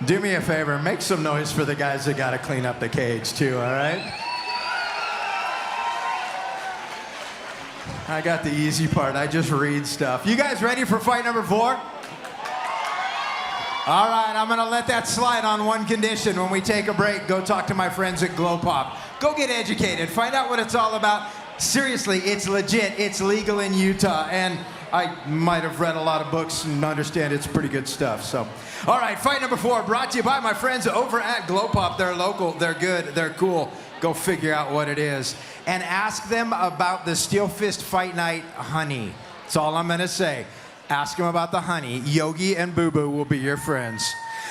Do me a favor, make some noise for the guys that got to clean up the cage too, all right? I got the easy part. I just read stuff. You guys ready for fight number 4? All right, I'm gonna let that slide on one condition. When we take a break, go talk to my friends at Glow Pop. Go get educated, find out what it's all about. Seriously, it's legit, it's legal in Utah, and I might have read a lot of books and understand it's pretty good stuff, so. All right, fight number 4 brought to you by my friends over at Glow Pop. They're local, they're good, they're cool. Go figure out what it is. And ask them about the SteelFist Fight Night honey. That's all I'm gonna say. Ask them about the honey. Yogi and Boo Boo will be your friends.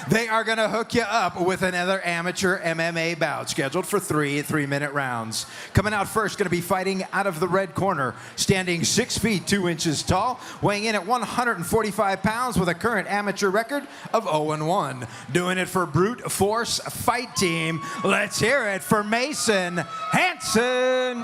They are gonna hook you up with another amateur MMA bout scheduled for 3 3-minute rounds. Coming out first, gonna be fighting out of the red corner, standing 6 feet 2 inches tall, weighing in at 145 pounds with a current amateur record of 0-1. Doing it for Brute Force Fight Team. Let's hear it for Masen Hansen.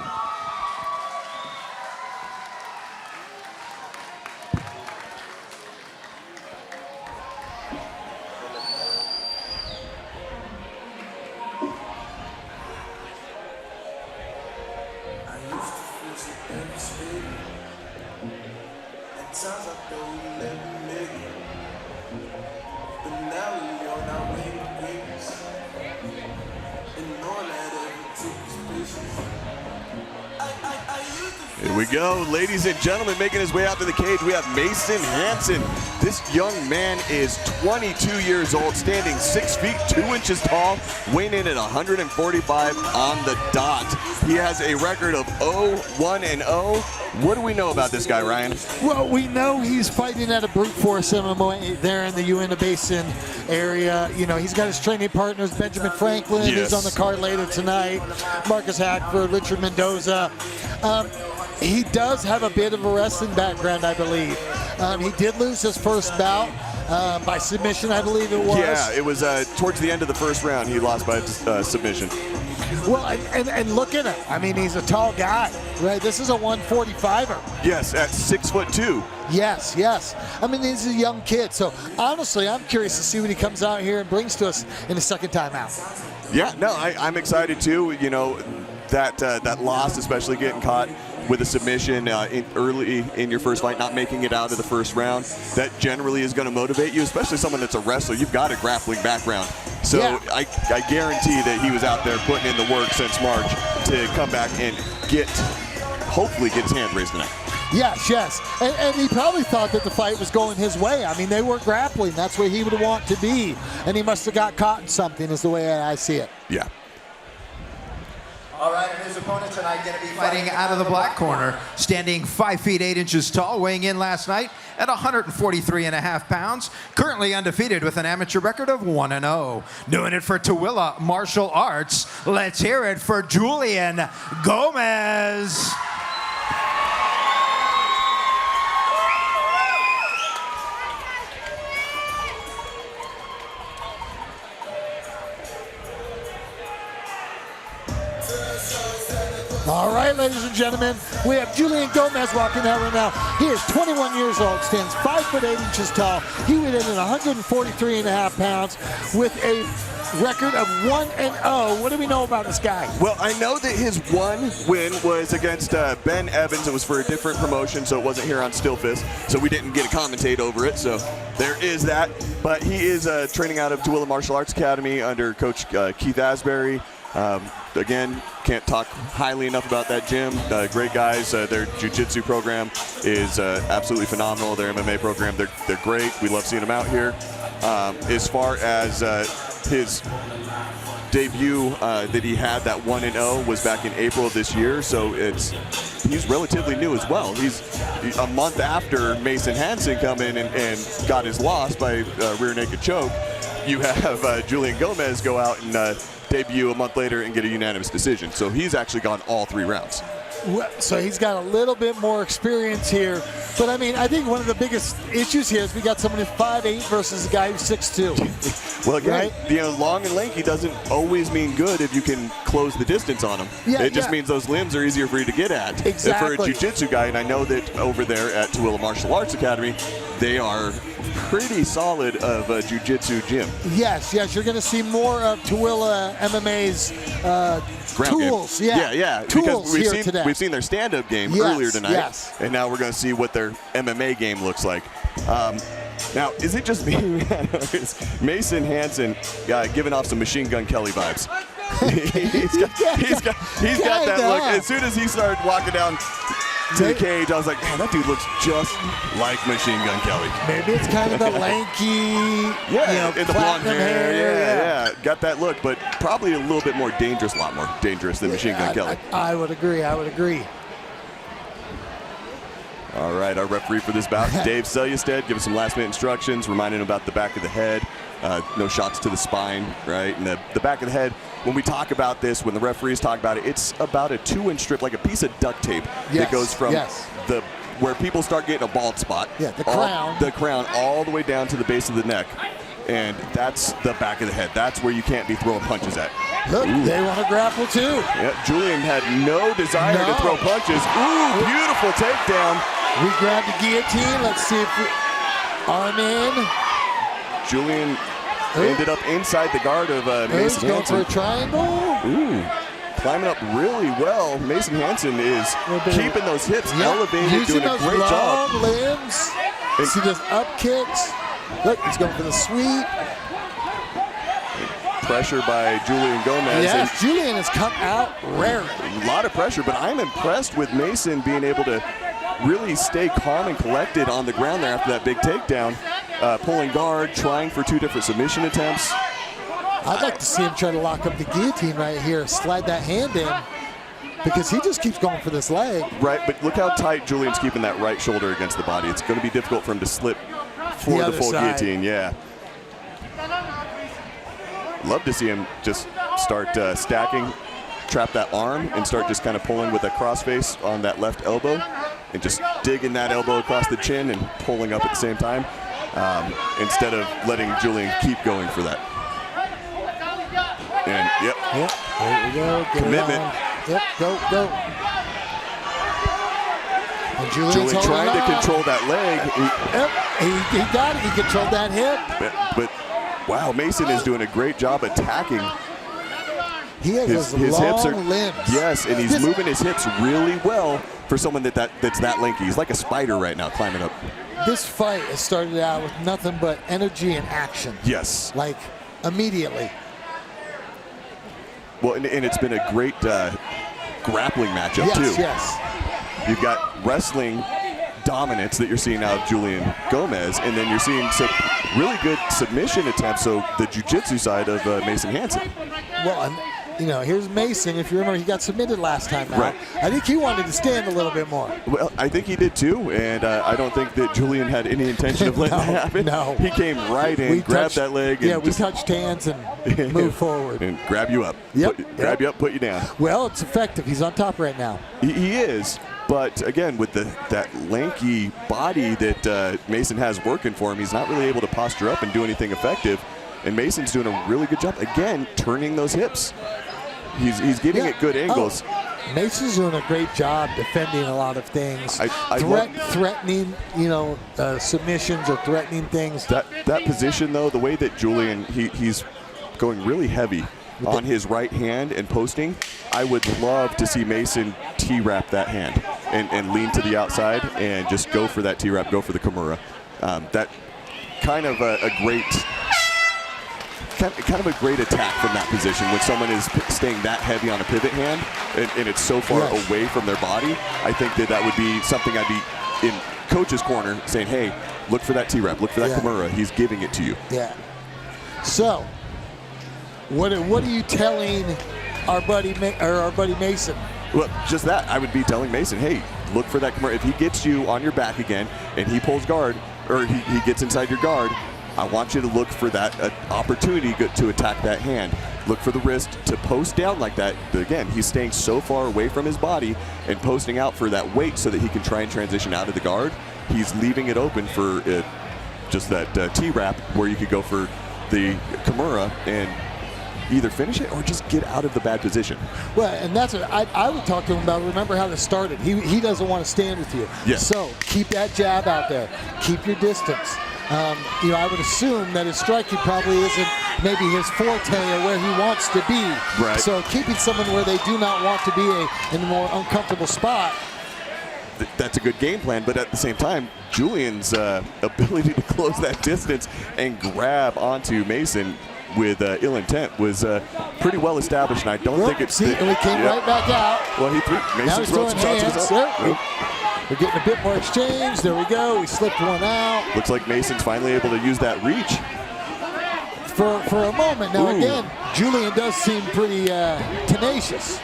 Here we go, ladies and gentlemen, making his way out to the cage, we have Masen Hansen. This young man is 22 years old, standing 6 feet 2 inches tall, weighing in at 145 on the dot. He has a record of 0-1-0. What do we know about this guy, Ryan? Well, we know he's fighting at a Brute Force MMA there in the Uinta Basin area. You know, he's got his training partners, Benjamin Franklin, who's on the card later tonight, Marcus Hackford, Richard Mendoza. He does have a bit of a wrestling background, I believe. He did lose his first bout by submission, I believe it was. Yeah, it was towards the end of the first round he lost by submission. Well, and look at him. I mean, he's a tall guy, right? This is a 145er. Yes, at 6'2". Yes, yes. I mean, he's a young kid. So, honestly, I'm curious to see what he comes out here and brings to us in the second time out. Yeah, no, I'm excited too. You know, that loss, especially getting caught with a submission early in your first fight, not making it out of the first round, that generally is going to motivate you, especially someone that's a wrestler. You've got a grappling background. So yeah. I guarantee that he was out there putting in the work since March to come back and hopefully get his hand raised tonight. Yes, yes. And he probably thought that the fight was going his way. I mean, they were grappling. That's where he would want to be. And he must have got caught in something is the way I see it. Yeah. All right, and his opponent tonight going to be fighting out of the black corner, standing 5 feet 8 inches tall, weighing in last night at 143.5 pounds, currently undefeated with an amateur record of 1-0. Doing it for Tooele Martial Arts, let's hear it for Julian Gomez. All right, ladies and gentlemen, we have Julian Gomez walking out right now. He is 21 years old, stands 5 foot 8 inches tall. He weighed in at 143.5 pounds with a record of 1-0. What do we know about this guy? Well, I know that his one win was against Ben Evans. It was for a different promotion, so it wasn't here on SteelFist, so we didn't get to commentate over it, so there is that. But he is training out of Tooele Martial Arts Academy under Coach Keith Asbury. Again, can't talk highly enough about that gym. Great guys. Their jiu-jitsu program is absolutely phenomenal. Their MMA program, they're great. We love seeing them out here. As far as his debut that he had, that 1-0, was back in April of this year, so he's relatively new as well. He's a month after Masen Hansen come in and got his loss by rear naked choke. You have Julian Gomez go out and debut a month later and get a unanimous decision. So he's actually gone all 3 rounds. So he's got a little bit more experience here. But I mean, I think one of the biggest issues here is we got someone who's 5'8" versus a guy who's 6'2". Well, again, right? You know, long and lanky doesn't always mean good if you can close the distance on him. Yeah, it just means those limbs are easier for you to get at. Exactly. And for a jiu-jitsu guy, and I know that over there at Tooele Martial Arts Academy, they are pretty solid of a jiu-jitsu gym. Yes, you're going to see more of Tooele MMA's tools. Game. Yeah. Tools because here today. We've seen their stand-up game earlier tonight, and now we're going to see what their MMA game looks like. Now, is it just me? Is Masen Hansen giving off some Machine Gun Kelly vibes? he's got that look. As soon as he started walking down to the cage, I was like, man, that dude looks just like Machine Gun Kelly. Maybe it's kind of the lanky, the blonde hair. Got that look, but probably a little bit more dangerous, a lot more dangerous than Machine Gun Kelly. I would agree. All right, our referee for this bout, Dave Selyestead, give us some last-minute instructions, reminding him about the back of the head, no shots to the spine, right? And the back of the head, when we talk about this, when the referees talk about it, it's about a 2-inch strip, like a piece of duct tape that goes from where people start getting a bald spot. Yeah, the crown all the way down to the base of the neck. And that's the back of the head. That's where you can't be throwing punches at. Look, they want to grapple too. Yeah, Julian had no desire to throw punches. Ooh, beautiful takedown. We grabbed the guillotine. Let's see if we arm in. Julian ended up inside the guard of Masen Hansen. Going for a triangle. Ooh, climbing up really well. Masen Hansen is keeping those hips elevated, doing a great job. Long limbs. See those up kicks. Look, he's going for the sweep. Pressure by Julian Gomez. Yes, Julian has come out raring. A lot of pressure, but I'm impressed with Masen being able to really stay calm and collected on the ground there after that big takedown. Pulling guard, trying for 2 different submission attempts. I'd like to see him try to lock up the guillotine right here, slide that hand in, because he just keeps going for this leg. Right, but look how tight Julian's keeping that right shoulder against the body. It's going to be difficult for him to slip for the full guillotine, Love to see him just start stacking, trap that arm, and start just kind of pulling with a crossface on that left elbow, and just digging that elbow across the chin and pulling up at the same time, instead of letting Julian keep going for that. And there we go. Commitment. Go. And Julian trying to control that leg. He got it. He controlled that hip. But wow, Masen is doing a great job attacking. He has his long hips limbs. Yes, and he's moving his hips really well for someone that's that lanky. He's like a spider right now climbing up. This fight has started out with nothing but energy and action. Yes. Like immediately. Well, and it's been a great grappling matchup too. Yes. You've got wrestling dominance that you're seeing out of Julian Gomez, and then you're seeing some really good submission attempts, so the jiu-jitsu side of Masen Hansen. Well, and here's Masen. If you remember, he got submitted last time out. Right. I think he wanted to stand a little bit more. Well, I think he did too, and I don't think that Julian had any intention of letting that happen. No. He came right in, grabbed that leg. And we touched hands and moved forward. And grab you up. Grab you up, put you down. Well, it's effective. He's on top right now. He is. But again, with that lanky body that Masen has working for him, he's not really able to posture up and do anything effective. And Mason's doing a really good job, again, turning those hips. He's getting at good angles. Mason's doing a great job defending a lot of things. Threatening, submissions or threatening things. That position, though, the way that Julian, he's going really heavy on his right hand and posting, I would love to see Masen T-wrap that hand and lean to the outside and just go for that T-wrap, go for the Kimura. That kind of a great attack from that position when someone is staying that heavy on a pivot hand and it's so far away from their body. I think that would be something I'd be in coach's corner saying, hey, look for that T-wrap, look for that Kimura. He's giving it to you. Yeah. So, what are you telling our buddy Masen? Well, just that. I would be telling Masen, hey, look for that Kimura. If he gets you on your back again and he pulls guard, or he gets inside your guard, I want you to look for that opportunity to attack that hand. Look for the wrist to post down like that. But again, he's staying so far away from his body and posting out for that weight so that he can try and transition out of the guard. He's leaving it open for just that T-wrap where you could go for the Kimura and either finish it or just get out of the bad position. Well, and that's what I would talk to him about. Remember how this started. He doesn't want to stand with you. Yes. So keep that jab out there. Keep your distance. I would assume that his striking probably isn't maybe his forte or where he wants to be. Right. So keeping someone where they do not want to be in a more uncomfortable spot. That's a good game plan, but at the same time, Julian's ability to close that distance and grab onto Masen with ill intent was pretty well established, and I don't think it's... See, and we came right back out. Well, he threw... Now Mason he's threw throwing some shots hands. himself. We're getting a bit more exchange. There we go. We slipped one out. Looks like Mason's finally able to use that reach. For a moment. Now, again, Julian does seem pretty tenacious.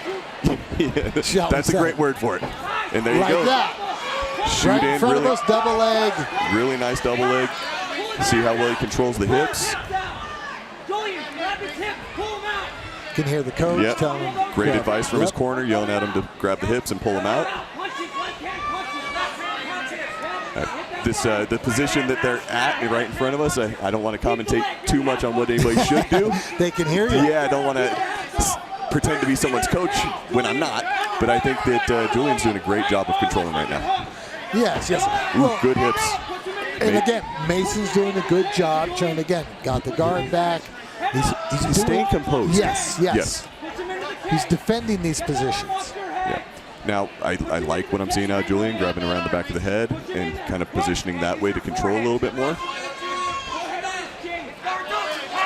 Yeah, that's a great word for it. And there you go. Like that. Shoot right in front really, of us, double leg. Really nice double leg. See how well he controls the hips. You can hear the coach telling him. Great advice from his corner, yelling at him to grab the hips and pull him out. The position that they're at right in front of us, I don't want to commentate too much on what anybody should do. They can hear you. Yeah, I don't want to pretend to be someone's coach when I'm not, but I think that Julian's doing a great job of controlling right now. Yes. Ooh, Well, good hips. And again, Mason's doing a good job trying to, again, got the guard back. He's staying composed. Yes. He's defending these positions. Yeah. Now, I like what I'm seeing out of Julian, grabbing around the back of the head and kind of positioning that way to control a little bit more.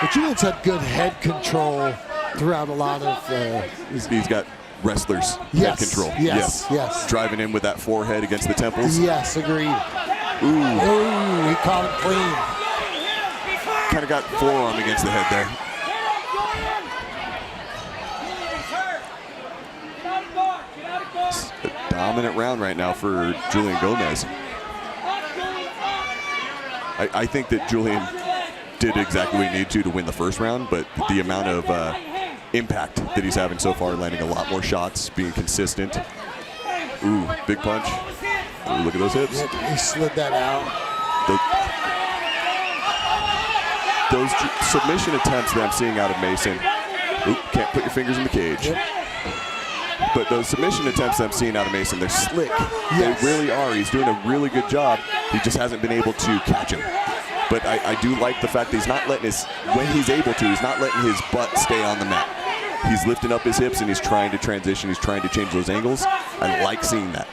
But Julian's had good head control throughout a lot of... He's got wrestlers' head control. Yes. Driving in with that forehead against the temples. Yes, agreed. Ooh, he caught him clean. Kind of got forearm against the head there. A dominant round right now for Julian Gomez. I think that Julian did exactly what he needed to win the first round, but the amount of impact that he's having so far, landing a lot more shots, being consistent. Ooh, big punch. Ooh, look at those hips. He slid that out. Those submission attempts that I'm seeing out of Masen. Oop, can't put your fingers in the cage. But those submission attempts that I'm seeing out of Masen, they're slick. Yes. They really are. He's doing a really good job. He just hasn't been able to catch him. But I do like the fact that he's not letting when he's able to, he's not letting his butt stay on the mat. He's lifting up his hips and he's trying to transition. He's trying to change those angles. I like seeing that.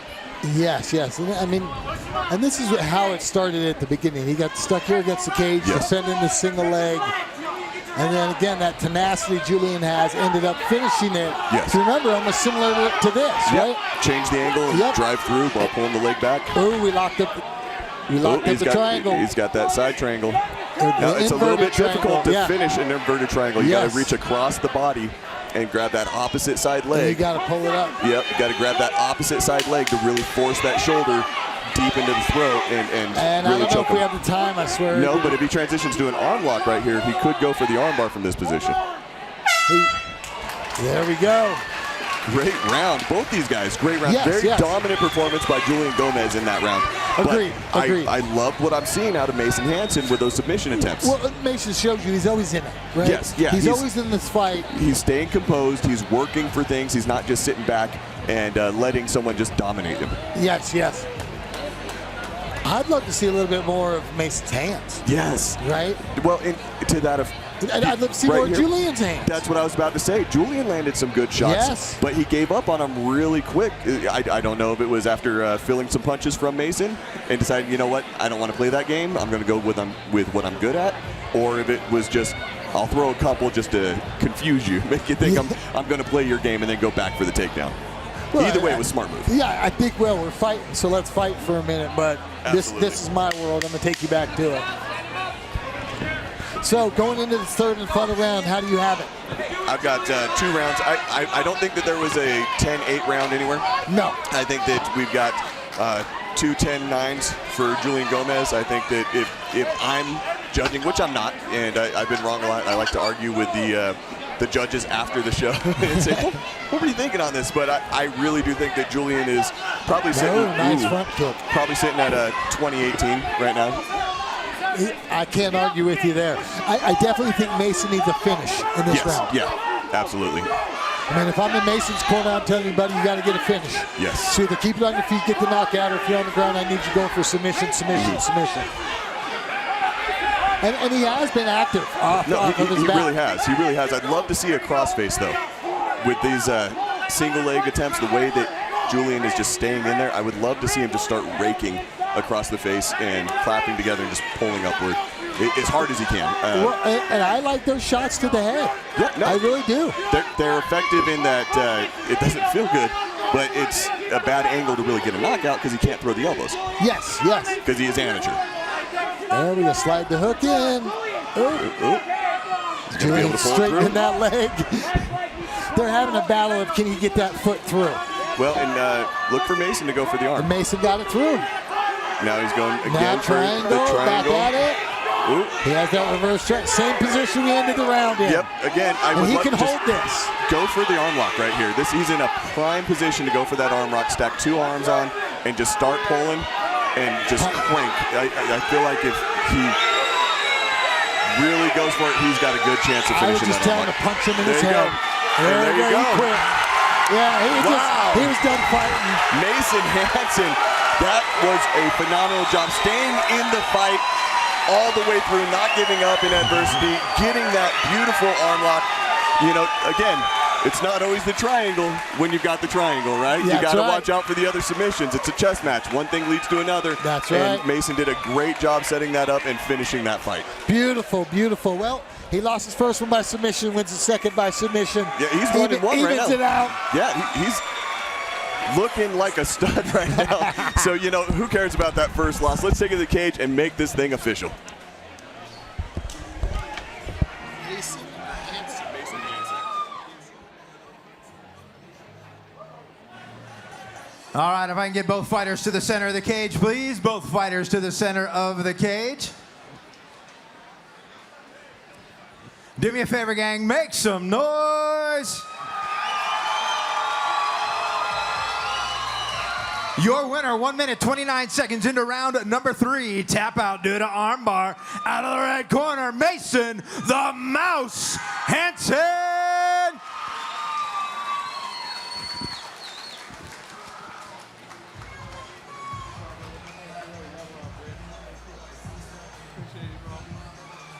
Yes. And this is how it started at the beginning. He got stuck here against the cage, defending the single leg. And then again, that tenacity Julian has ended up finishing it. Yes. Remember, almost similar to this, right? Change the angle and drive through while pulling the leg back. Oh, we locked up the triangle. He's got that side triangle. Now, it's a little bit difficult to finish an inverted triangle. You got to reach across the body and grab that opposite side leg. And you got to pull it up. Yep, you got to grab that opposite side leg to really force that shoulder deep into the throat and really I don't know choke if we him. have the time, I swear. No, but if he transitions to an arm lock right here, he could go for the arm bar from this position. There we go. Great round. Both these guys, great round. Very dominant performance by Julian Gomez in that round. Agreed. I love what I'm seeing out of Masen Hansen with those submission attempts. Well, Mason shows you he's always in it, right? Yes, He's always in this fight. He's staying composed. He's working for things. He's not just sitting back and letting someone just dominate him. Yes. I'd love to see a little bit more of Mason's hands. Yes. Right? Well, to that I'd love to see more of Julian's hands. That's what I was about to say. Julian landed some good shots, but he gave up on them really quick. I don't know if it was after feeling some punches from Masen and decided, you know what, I don't want to play that game. I'm going to go with what I'm good at. Or if it was just, I'll throw a couple just to confuse you, make you think I'm going to play your game and then go back for the takedown. Well, either way, it was a smart move. Yeah, I think, we're fighting, so let's fight for a minute. But this is my world. I'm going to take you back to it. So going into the third and final round, how do you have it? I've got 2 rounds. I don't think that there was a 10-8 round anywhere. No. I think that we've got 2 10-9s for Julian Gomez. I think that if I'm judging, which I'm not, and I've been wrong a lot, I like to argue with the judges after the show and say, what were you thinking on this? But I really do think that Julian is probably sitting, front kick. Probably sitting at a 20-18 right now. I can't argue with you there. I definitely think Masen needs a finish in this round. Yeah, absolutely. I mean, if I'm in Mason's corner, I'm telling you, buddy, you got to get a finish. Yes. So either keep it on your feet, get the knockout, or if you're on the ground, I need you going for submission. And he has been active off No, of his he back. really has. He really has. I'd love to see a crossface, though. With these single leg attempts, the way that Julian is just staying in there, I would love to see him just start raking across the face and clapping together and just pulling upward as hard as he can. And I like those shots to the head. Yeah, no, I really do. They're effective in that it doesn't feel good, but it's a bad angle to really get a knockout because he can't throw the elbows. Yes, yes. Because he is amateur. There we go. Slide the hook in. Julian straightening that leg. They're having a battle of can he get that foot through. Well, and look for Masen to go for the arm. And Masen got it through. Now he's going again for the Back triangle. at it. Ooh. He has that reverse check. Same position we ended the round in. Yep. Again, I would he love can to just hold this. go for the arm lock right here. He's in a prime position to go for that arm lock. Stack 2 arms on and just start pulling and just crank. I feel like if he really goes for it, he's got a good chance of finishing that arm lock. I was just telling to punch him in his There you head. go. There you go. He quit. Yeah, he was done fighting. Masen Hansen, that was a phenomenal job. Staying in the fight all the way through, not giving up in adversity, getting that beautiful arm lock. You know, again, it's not always the triangle when you've got the triangle, right? Yeah, you got to right. watch out for the other submissions. It's a chess match. One thing leads to another. That's right. And Masen did a great job setting that up and finishing that fight. Beautiful, beautiful. Well, he lost his first one by submission, wins his second by submission. Yeah, he's 1-1 right now. Evens it out. Yeah, he's looking like a stud right now. So, you know, who cares about that first loss? Let's take it to the cage and make this thing official. All right, if I can get both fighters to the center of the cage, please. Both fighters to the center of the cage. Do me a favor, gang. Make some noise. Your winner, 1 minute, 29 seconds into round number 3. Tap out due to armbar. Out of the red corner, Masen, the Mouse, Hansen.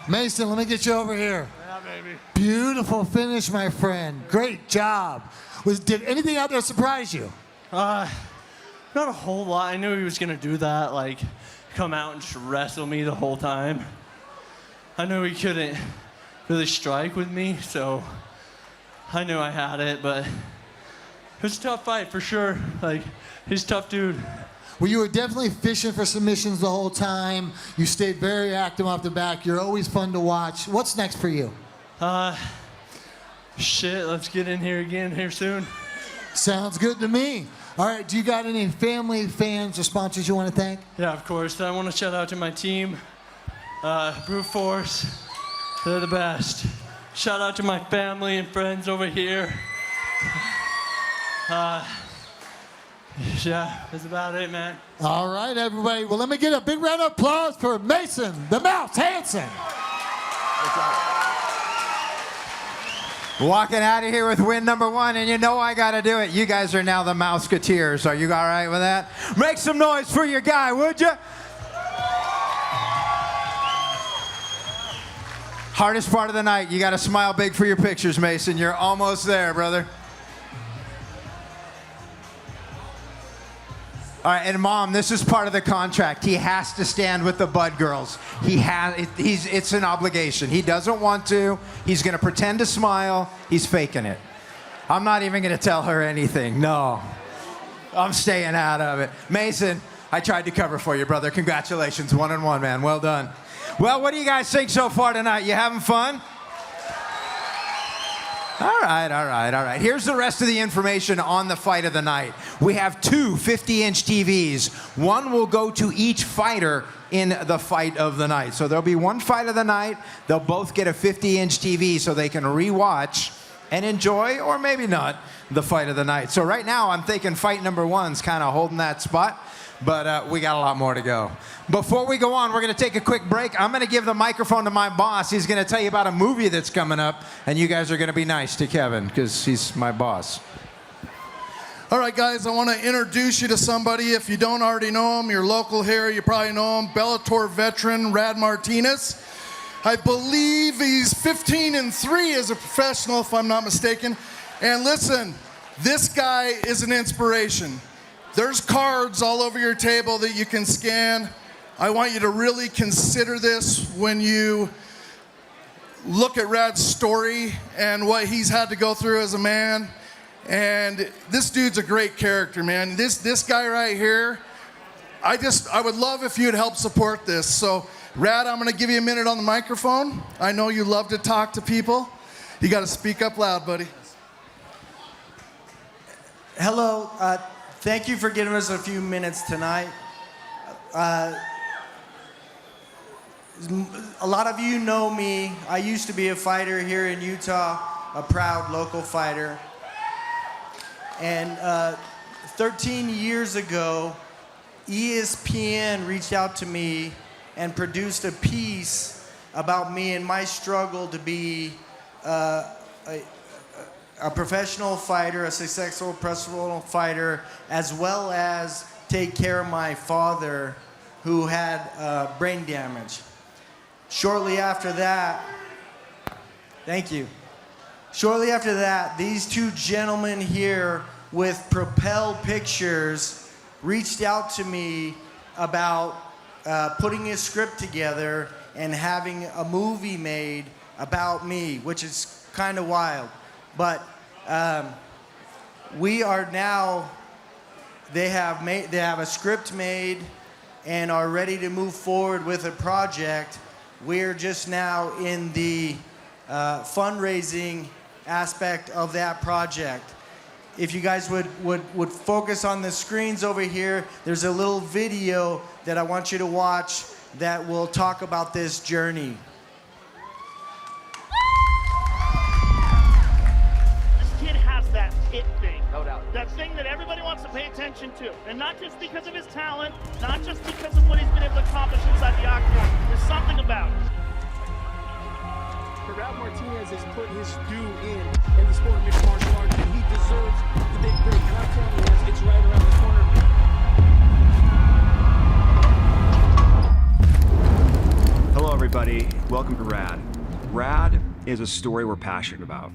Masen, let me get you over here. Yeah, baby. Beautiful finish, my friend. Great job. Did anything out there surprise you? Not a whole lot. I knew he was gonna do that, like come out and just wrestle me the whole time. I knew he couldn't really strike with me, so I knew I had it, but it was a tough fight for sure. Like, he's a tough dude. Well, you were definitely fishing for submissions the whole time. You stayed very active off the back. You're always fun to watch. What's next for you? Shit, let's get in here again here soon. Sounds good to me. All right, do you got any family, fans, or sponsors you want to thank? Yeah, of course. I want to shout out to my team, Brute Force. They're the best. Shout out to my family and friends over here. Yeah, that's about it, man. All right, everybody. Well, let me get a big round of applause for Masen, the Mouse, Hansen. Walking out of here with win number 1, and you know I gotta do it. You guys are now the Mouseketeers. Are you all right with that? Make some noise for your guy, would you? Hardest part of the night. You gotta smile big for your pictures, Masen. You're almost there, brother. All right, and Mom, this is part of the contract. He has to stand with the Bud girls. It's an obligation. He doesn't want to. He's gonna pretend to smile. He's faking it. I'm not even gonna tell her anything. No, I'm staying out of it. Masen, I tried to cover for you, brother. Congratulations, 1-1, man. Well done. Well, what do you guys think so far tonight? You having fun? All right. Here's the rest of the information on the fight of the night. We have 2 50-inch TVs. One will go to each fighter in the fight of the night. So there'll be one fight of the night. They'll both get a 50-inch TV so they can rewatch and enjoy, or maybe not, the fight of the night. So right now, I'm thinking fight number 1's kind of holding that spot. But we got a lot more to go. Before we go on, we're going to take a quick break. I'm going to give the microphone to my boss. He's going to tell you about a movie that's coming up, and you guys are going to be nice to Kevin because he's my boss. All right, guys, I want to introduce you to somebody. If you don't already know him, you're local here, you probably know him. Bellator veteran Rad Martinez. I believe he's 15-3 as a professional, if I'm not mistaken. And listen, this guy is an inspiration. There's cards all over your table that you can scan. I want you to really consider this when you look at Rad's story and what he's had to go through as a man. And this dude's a great character, man. This guy right here, I would love if you'd help support this. So, Rad, I'm gonna give you a minute on the microphone. I know you love to talk to people. You gotta speak up loud, buddy. Hello, thank you for giving us a few minutes tonight. A lot of you know me. I used to be a fighter here in Utah, a proud local fighter. And 13 years ago, ESPN reached out to me and produced a piece about me and my struggle to be a professional fighter, a successful professional fighter, as well as take care of my father who had brain damage. Shortly after that, thank you. Shortly after that, these two gentlemen here with Propel Pictures reached out to me about putting a script together and having a movie made about me, which is kind of wild. But we are now, they have a script made and are ready to move forward with a project. We're just now in the fundraising aspect of that project. If you guys would focus on the screens over here, there's a little video that I want you to watch that will talk about this journey. This kid has that it thing. No doubt. That thing that everybody wants to pay attention to. And not just because of his talent, not just because of what he's been able to accomplish inside the octagon. There's something about it. Rad Martinez has put his due in the sport of mixed martial arts, and he deserves the big break. And I'm telling you, it's right around the corner. Hello, everybody. Welcome to Rad. Rad is a story we're passionate about.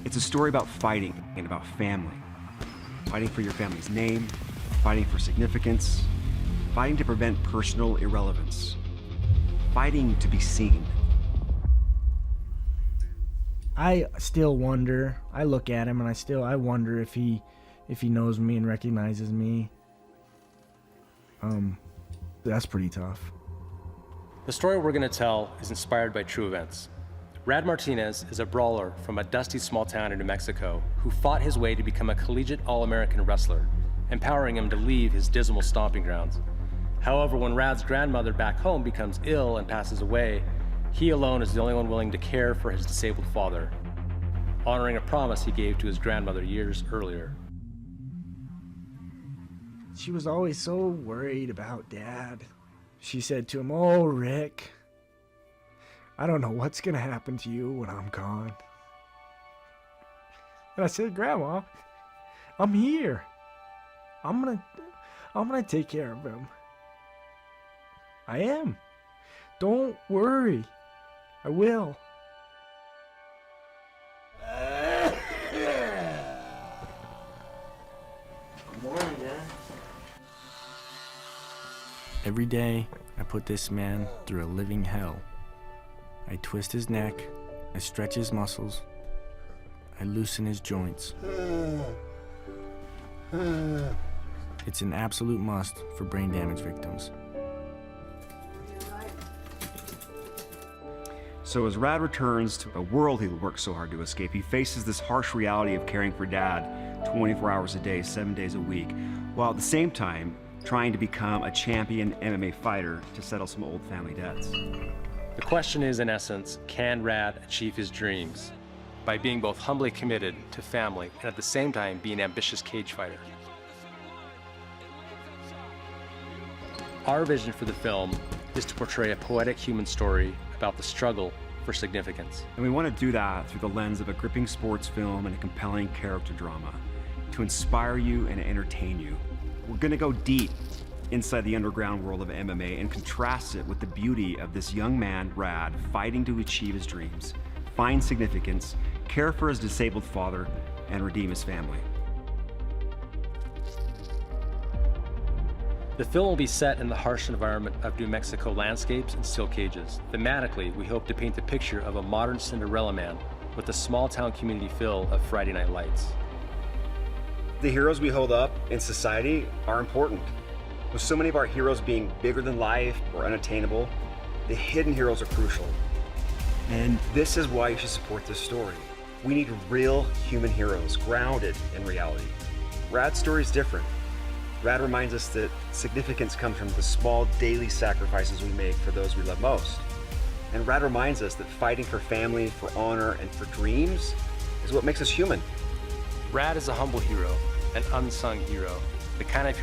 It's a story about fighting and about family. Fighting for your family's name, fighting for significance, fighting to prevent personal irrelevance, fighting to be seen. I still wonder. I look at him and I wonder if he knows me and recognizes me. That's pretty tough. The story we're going to tell is inspired by true events. Rad Martinez is a brawler from a dusty small town in New Mexico who fought his way to become a collegiate All-American wrestler, empowering him to leave his dismal stomping grounds. However, when Rad's grandmother back home becomes ill and passes away, he alone is the only one willing to care for his disabled father, honoring a promise he gave to his grandmother years earlier. She was always so worried about Dad. She said to him, "Oh, Rick, I don't know what's gonna happen to you when I'm gone." And I said, "Grandma, I'm here. I'm gonna take care of him. I am. Don't worry. I will." Good morning, Dad. Every day, I put this man through a living hell. I twist his neck, I stretch his muscles, I loosen his joints. It's an absolute must for brain damage victims. So as Rad returns to a world he worked so hard to escape, he faces this harsh reality of caring for Dad 24 hours a day, 7 days a week, while at the same time trying to become a champion MMA fighter to settle some old family debts. The question is, in essence, can Rad achieve his dreams by being both humbly committed to family and at the same time be an ambitious cage fighter? Our vision for the film is to portray a poetic human story about the struggle for significance. And we want to do that through the lens of a gripping sports film and a compelling character drama to inspire you and entertain you. We're going to go deep inside the underground world of MMA and contrasts it with the beauty of this young man, Rad, fighting to achieve his dreams, find significance, care for his disabled father, and redeem his family. The film will be set in the harsh environment of New Mexico landscapes and steel cages. Thematically, we hope to paint the picture of a modern Cinderella man with a small town community feel of Friday Night Lights. The heroes we hold up in society are important. With so many of our heroes being bigger than life or unattainable, the hidden heroes are crucial. And this is why you should support this story. We need real human heroes, grounded in reality. Rad's story is different. Rad reminds us that significance comes from the small daily sacrifices we make for those we love most. And Rad reminds us that fighting for family, for honor, and for dreams is what makes us human. Rad is a humble hero, an unsung hero, the kind of hero